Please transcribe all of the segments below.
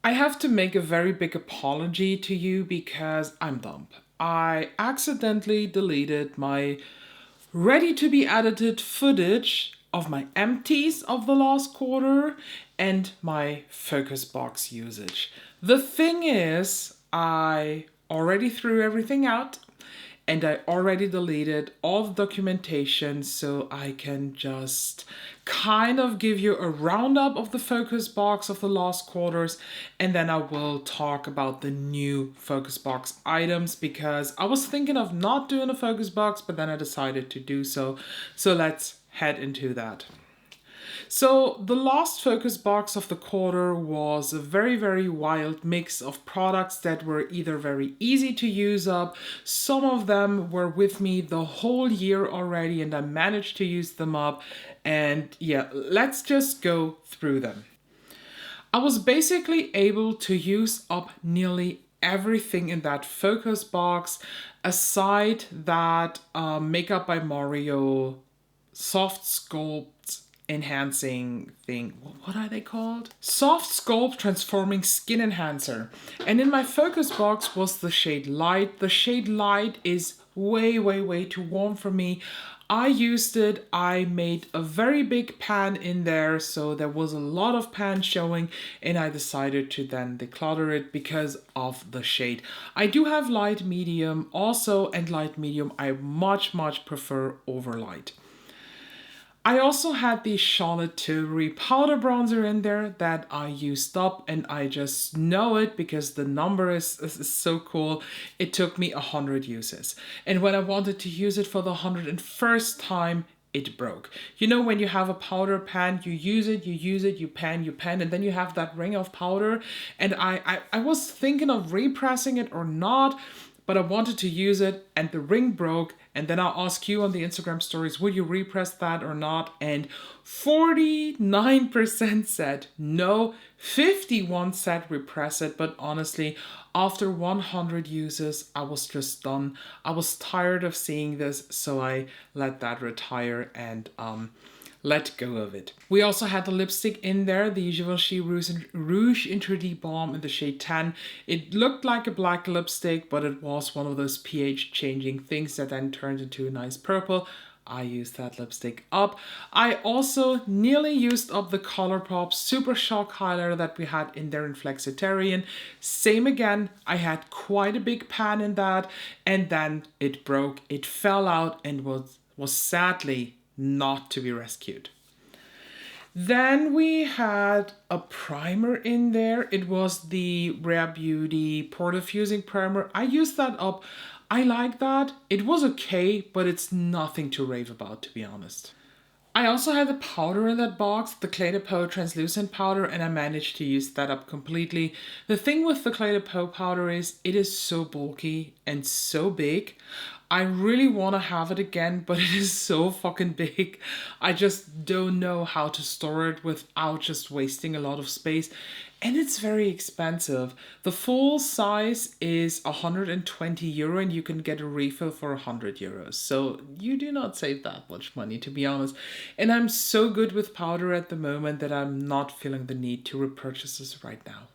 I have to make a very big apology to you because I'm dumb. I accidentally deleted my ready to be edited footage of my empties of the last quarter and my focus box usage. The thing is, I already threw everything out and I already deleted all the documentation, so I can just kind of give you a roundup of the focus box of the last quarters, and then I will talk about the new focus box items because I was thinking of not doing a focus box, but then I decided to do so. So let's head into that. So the last focus box of the quarter was a very, very wild mix of products that were either very easy to use up. Some of them were with me the whole year already and I managed to use them up. And yeah, let's just go through them. I was basically able to use up nearly everything in that focus box aside that Makeup by Mario soft sculpt enhancing thing. What are they called? Soft sculpt transforming skin enhancer. And in my focus box was the shade Light. The shade Light is way, way, way too warm for me. I used it, I made a very big pan in there, so there was a lot of pan showing, and I decided to then declutter it because of the shade. I do have light medium also, and light medium I much, much prefer over light. I also had the Charlotte Tilbury powder bronzer in there that I used up, and I just know it because the number is so cool. It took me 100 uses. And when I wanted to use it for the 101st time, it broke. You know, when you have a powder pan, you use it, you pan, and then you have that ring of powder. And I was thinking of repressing it or not, but I wanted to use it and the ring broke. And then I'll ask you on the Instagram stories, would you repress that or not? And 49% said no, 51% said repress it. But honestly, after 100 uses, I was just done. I was tired of seeing this, so I let that retire and let go of it. We also had the lipstick in there, the Givenchy Rouge Interdit Balm in the shade 10. It looked like a black lipstick, but it was one of those pH changing things that then turned into a nice purple. I used that lipstick up. I also nearly used up the Colourpop Super Shock highlighter that we had in there in Flexitarian. Same again, I had quite a big pan in that, and then it broke. It fell out and was sadly not to be rescued. Then we had a primer in there. It was the Rare Beauty Pore Diffusing Primer. I used that up. I like that. It was okay, but it's nothing to rave about, to be honest. I also had the powder in that box, the Clé de Peau translucent powder, and I managed to use that up completely. The thing with the Clé de Peau powder is it is so bulky and so big. I really want to have it again, but it is so fucking big. I just don't know how to store it without just wasting a lot of space. And it's very expensive. The full size is 120 euro and you can get a refill for 100 euros. So you do not save that much money, to be honest. And I'm so good with powder at the moment that I'm not feeling the need to repurchase this right now.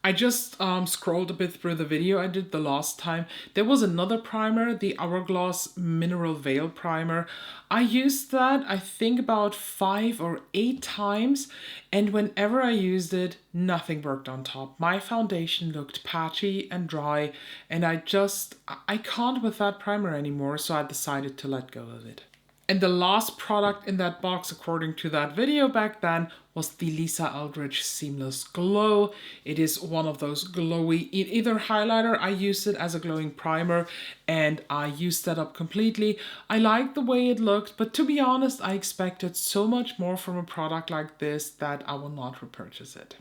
I just scrolled a bit through the video I did the last time. There was another primer, the Hourglass Mineral Veil Primer. I used that, I think, about 5 or 8 times, and whenever I used it, nothing worked on top. My foundation looked patchy and dry, and I can't with that primer anymore, so I decided to let go of it. And the last product in that box, according to that video back then, was the Lisa Eldridge Seamless Glow. It is one of those glowy, either highlighter, I used it as a glowing primer, and I used that up completely. I liked the way it looked, but to be honest, I expected so much more from a product like this that I will not repurchase it.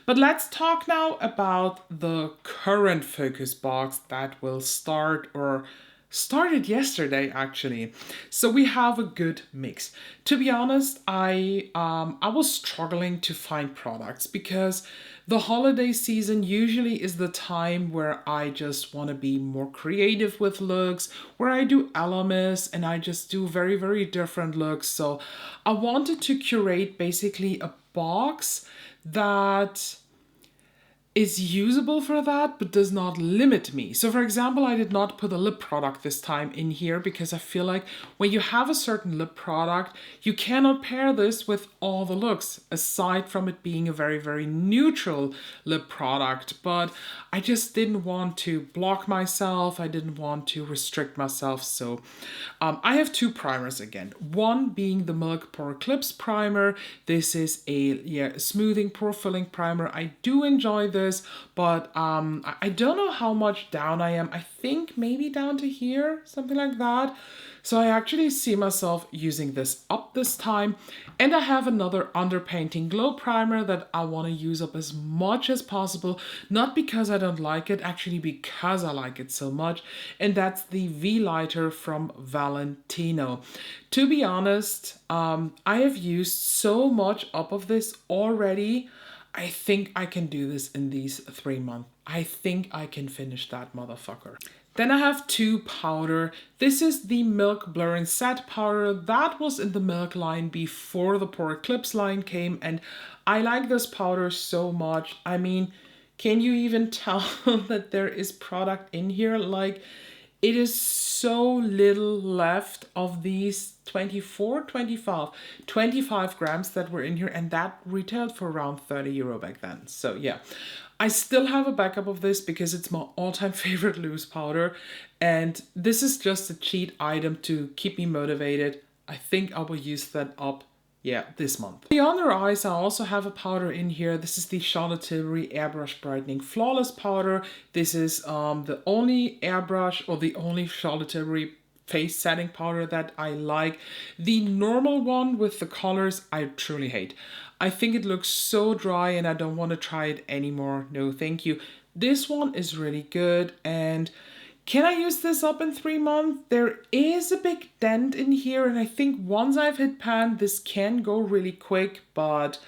But let's talk now about the current focus box that will started yesterday actually. So we have a good mix. To be honest, I was struggling to find products because the holiday season usually is the time where I just want to be more creative with looks, where I do Elemis and I just do very, very different looks. So I wanted to curate basically a box that is usable for that, but does not limit me. So for example, I did not put a lip product this time in here because I feel like when you have a certain lip product, you cannot pair this with all the looks, aside from it being a very, very neutral lip product. But I just didn't want to block myself. I didn't want to restrict myself. So I have two primers again. One being the Milk Pore Eclipse primer. This is a smoothing pore filling primer. I do enjoy this, but I don't know how much down I am. I think maybe down to here, something like that. So I actually see myself using this up this time. And I have another Underpainting Glow Primer that I want to use up as much as possible. Not because I don't like it, actually because I like it so much. And that's the V Lighter from Valentino. To be honest, I have used so much up of this already. I think I can do this in these 3 months. I think I can finish that motherfucker. Then I have two powder. This is the Milk Blurring Set powder. That was in the Milk line before the Pore Eclipse line came, and I like this powder so much. I mean, can you even tell that there is product in here? Like, it is so little left of these 25 grams that were in here, and that retailed for around 30 euro back then. So yeah, I still have a backup of this because it's my all-time favorite loose powder, and this is just a cheat item to keep me motivated. I think I will use that up, yeah, this month. The under eyes, I also have a powder in here. This is the Charlotte Tilbury Airbrush Brightening Flawless Powder. This is the only airbrush or the only Charlotte Tilbury face setting powder that I like. The normal one with the colors, I truly hate. I think it looks so dry and I don't want to try it anymore. No, thank you. This one is really good. And can I use this up in 3 months? There is a big dent in here, and I think once I've hit pan, this can go really quick, but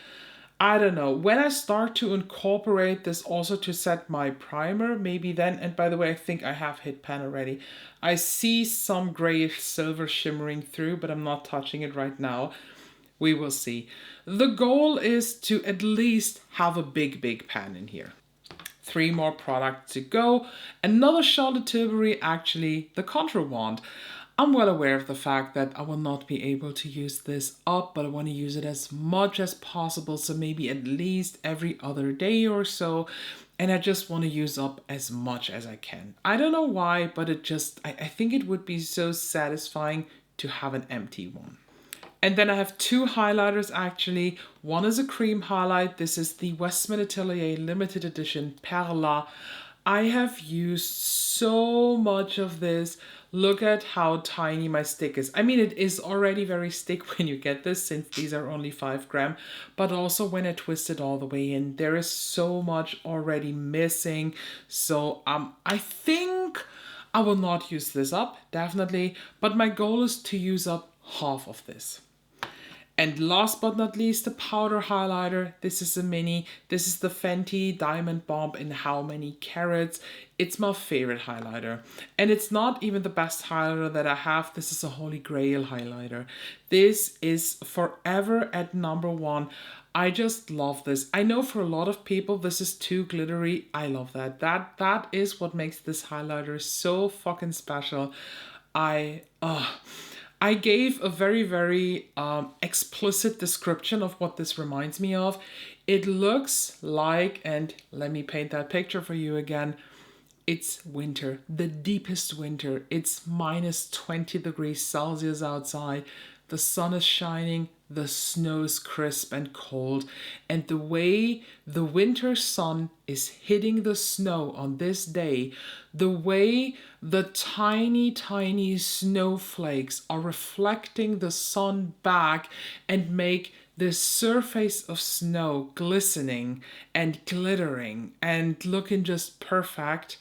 I don't know. When I start to incorporate this also to set my primer, maybe then, and by the way, I think I have hit pan already. I see some grayish silver shimmering through, but I'm not touching it right now. We will see. The goal is to at least have a big pan in here. 3 more products to go. Another Charlotte Tilbury, actually the Contour Wand. I'm well aware of the fact that I will not be able to use this up, but I want to use it as much as possible. So maybe at least every other day or so. And I just want to use up as much as I can. I don't know why, but I think it would be so satisfying to have an empty one. And then I have 2 highlighters actually. One is a cream highlight. This is the Westman Atelier limited edition Perla. I have used so much of this. Look at how tiny my stick is. I mean, it is already very thick when you get this, since these are only 5 grams, but also when I twist it all the way in, there is so much already missing. So I think I will not use this up, definitely, but my goal is to use up half of this. And last but not least, the powder highlighter. This is a mini. This is the Fenty Diamond Bomb in How Many Carats. It's my favorite highlighter. And it's not even the best highlighter that I have. This is a Holy Grail highlighter. This is forever at #1. I just love this. I know for a lot of people this is too glittery. I love that. That is what makes this highlighter so fucking special. I gave a very, very explicit description of what this reminds me of. It looks like, and let me paint that picture for you again, it's winter, the deepest winter. It's minus 20 degrees Celsius outside. The sun is shining, the snow is crisp and cold, and the way the winter sun is hitting the snow on this day, the way the tiny, tiny snowflakes are reflecting the sun back and make this surface of snow glistening and glittering and looking just perfect.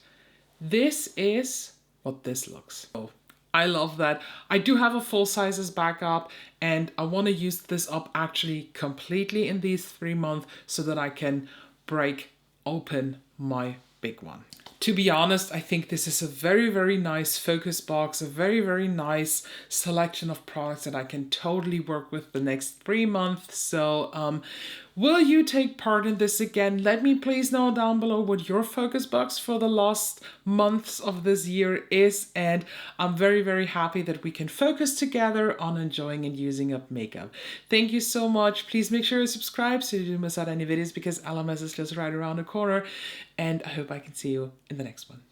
This is what this looks. Oh, I love that. I do have a full sizes backup, and I want to use this up actually completely in these 3 months so that I can break open my big one. To be honest, I think this is a very, very nice focus box, a very, very nice selection of products that I can totally work with the next 3 months. So, will you take part in this again? Let me please know down below what your focus box for the last months of this year is. And I'm very, very happy that we can focus together on enjoying and using up makeup. Thank you so much. Please make sure you subscribe so you don't miss out any videos because LMS is just right around the corner. And I hope I can see you in the next one.